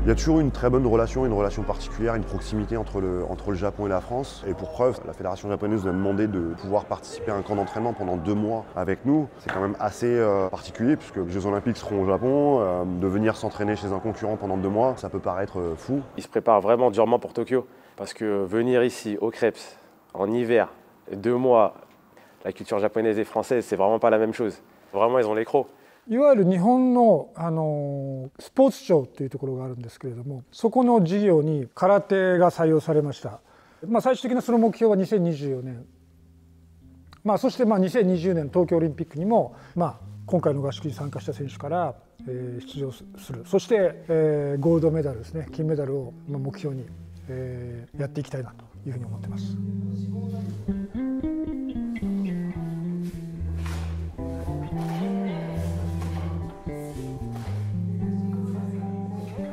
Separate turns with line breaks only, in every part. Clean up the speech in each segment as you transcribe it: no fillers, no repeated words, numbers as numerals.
Il y a toujours une très bonne relation, une relation particulière, une proximité entre le Japon et la France. Et pour preuve, la fédération japonaise nous a demandé de pouvoir participer à un camp d'entraînement pendant 2 mois avec nous. C'est quand même assez particulier puisque les Jeux Olympiques seront au Japon. De venir s'entraîner chez un concurrent pendant 2 mois, ça peut paraître fou.
Ils se préparent vraiment durement pour Tokyo. Parce que venir ici, au Krebs, en hiver, 2 mois, la culture japonaise et française, c'est vraiment pas la même chose. Vraiment, ils ont les crocs.
いわゆる日本のスポーツ庁っていうところがあるんですけれども、そこの事業に空手が採用されました。最終的なその目標は2024年、そして2020年東京オリンピックにも、今回の合宿に参加した選手から出場する、そしてゴールドメダルですね、金メダルを目標にやっていきたいなというふうに思ってます。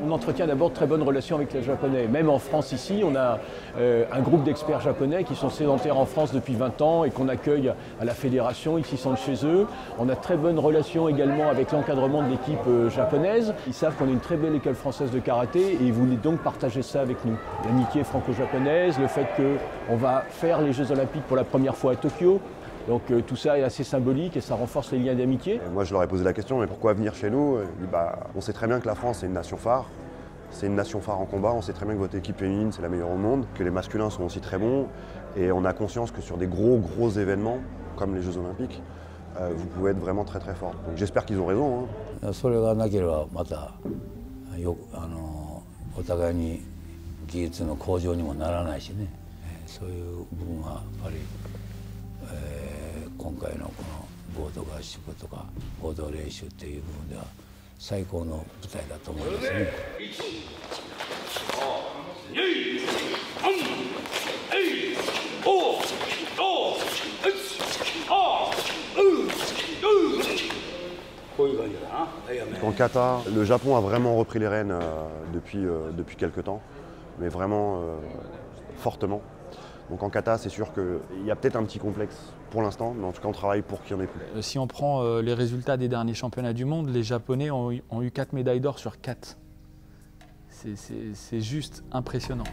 On entretient d'abord de très bonnes relations avec les Japonais. Même en France ici, on a un groupe d'experts japonais qui sont sédentaires en France depuis 20 ans et qu'on accueille à la fédération, ici sont de chez eux. On a de très bonnes relations également avec l'encadrement de l'équipe japonaise. Ils savent qu'on est une très belle école française de karaté et ils voulaient donc partager ça avec nous. L'amitié franco-japonaise, le fait qu'on va faire les Jeux Olympiques pour la première fois à Tokyo. Donc tout ça est assez symbolique et ça renforce les liens d'amitié.
Moi je leur ai posé la question, mais pourquoi venir chez nous? On sait très bien que la France est une nation phare. C'est une nation phare en combat, on sait très bien que votre équipe féminine c'est la meilleure au monde, que les masculins sont aussi très bons et on a conscience que sur des gros événements comme les Jeux Olympiques, vous pouvez être vraiment très fort. Donc j'espère qu'ils ont raison.
それがなければまたお互いに技術の向上にもならないしね、そういう部分はやっぱり、今回のこの合同合宿とか合同練習っていう部分では最高の舞台だと思いますね。
En kata, le Japon a vraiment repris les rênes depuis quelques temps, mais vraiment fortement. Donc en kata, c'est sûr qu'il y a peut-être un petit complexe pour l'instant, mais en tout cas on travaille pour qu'il n'y en ait plus.
Si on prend les résultats des derniers championnats du monde, les Japonais ont eu 4 médailles d'or sur 4. C'est juste impressionnant.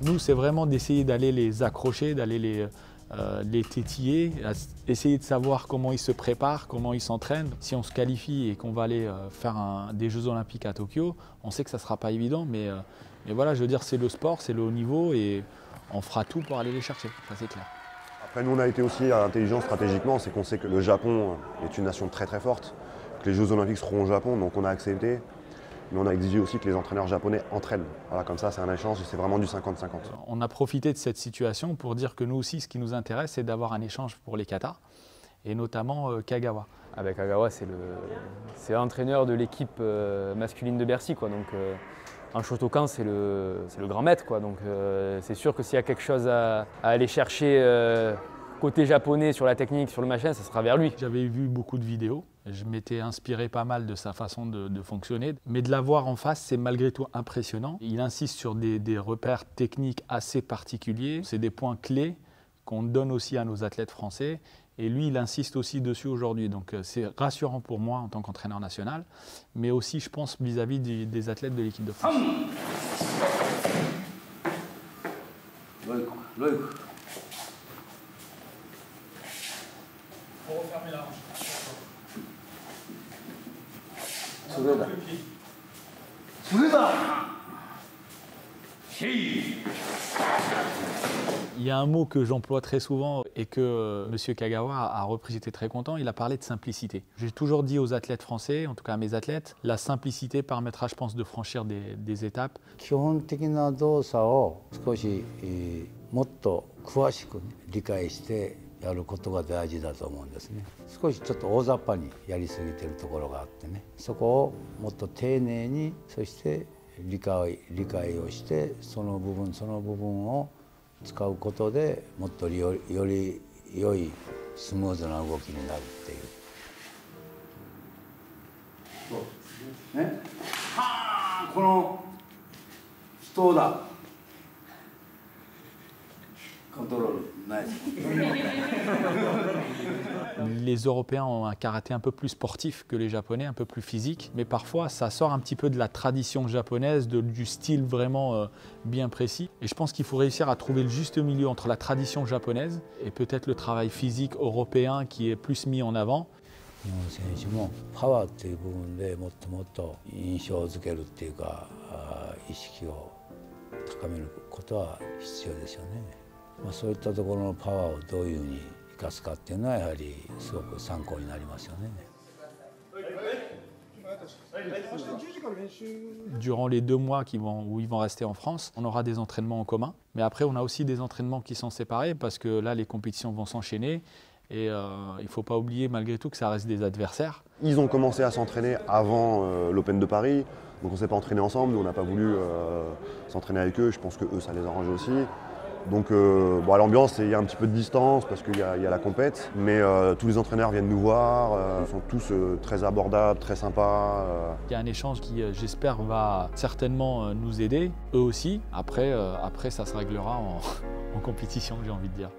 Nous, c'est vraiment d'essayer d'aller les accrocher, d'aller les tétiller, essayer de savoir comment ils se préparent, comment ils s'entraînent. Si on se qualifie et qu'on va aller faire des Jeux Olympiques à Tokyo, on sait que ça ne sera pas évident, mais voilà, je veux dire, c'est le sport, c'est le haut niveau et on fera tout pour aller les chercher, ça c'est clair.
Après, nous, on a été aussi intelligents stratégiquement, c'est qu'on sait que le Japon est une nation très forte, que les Jeux Olympiques seront au Japon, donc on a accepté. Mais on a exigé aussi que les entraîneurs japonais entraînent. Voilà, comme ça, c'est un échange et c'est vraiment du 50-50.
On a profité de cette situation pour dire que nous aussi, ce qui nous intéresse, c'est d'avoir un échange pour les katas, et notamment Kagawa.
Kagawa, c'est l'entraîneur de l'équipe masculine de Bercy, quoi. Donc, en Shotokan, c'est le grand maître, quoi. Donc, c'est sûr que s'il y a quelque chose à aller chercher côté japonais sur la technique, sur le machin, ça sera vers lui.
J'avais vu beaucoup de vidéos. Je m'étais inspiré pas mal de sa façon de fonctionner, mais de l'avoir en face, c'est malgré tout impressionnant. Il insiste sur des repères techniques assez particuliers. C'est des points clés qu'on donne aussi à nos athlètes français, et lui, il insiste aussi dessus aujourd'hui. Donc c'est rassurant pour moi en tant qu'entraîneur national, mais aussi, je pense, vis-à-vis des athlètes de l'équipe de France.
Pour refermer la hanche.
Il y a un mot que j'emploie très souvent et que M. Kagawa a repris, j'étais très content, il a parlé de simplicité. J'ai toujours dit aux athlètes français, en tout cas à mes athlètes, la simplicité permettra, je pense, de franchir des étapes.
基本的な動作を少しもっと詳しく理解してやることが大事だと思うんですね。少しちょっと大雑把にやりすぎてるところがあってね、そこをもっと丁寧に、そして理解をしてその部分を使うことでもっとより良いスムーズな動きになるっていう。
そうね。はあ、この人だ。
Les Européens ont un karaté un peu plus sportif que les Japonais, un peu plus physique, mais parfois ça sort un petit peu de la tradition japonaise, du style vraiment bien précis. Et je pense qu'il faut réussir à trouver le juste milieu entre la tradition japonaise et peut-être le travail physique européen qui est plus mis en avant.
日本選手もパワーっていう部分でもっともっと印象づけるっていうか意識を高めることは必要でしょうね。そういったところのパワーをどういうふうに生かすかっていうのはやはりすごく参考になりますよね。
Durant les 2 mois où ils vont rester en France, on aura des entraînements en commun. Mais après, on a aussi des entraînements qui sont séparés parce que là, les compétitions vont s'enchaîner. Et il ne faut pas oublier malgré tout que ça reste des adversaires.
Ils ont commencé à s'entraîner avant l'Open de Paris, donc on ne s'est pas entraîné ensemble, nous on n'a pas voulu s'entraîner avec eux, je pense que eux ça les arrange aussi. Donc bon, à l'ambiance il y a un petit peu de distance parce qu'il y a la compète, mais tous les entraîneurs viennent nous voir, ils sont tous très abordables, très sympas.
Il y a un échange qui j'espère va certainement nous aider, eux aussi. Après ça se réglera en compétition, j'ai envie de dire.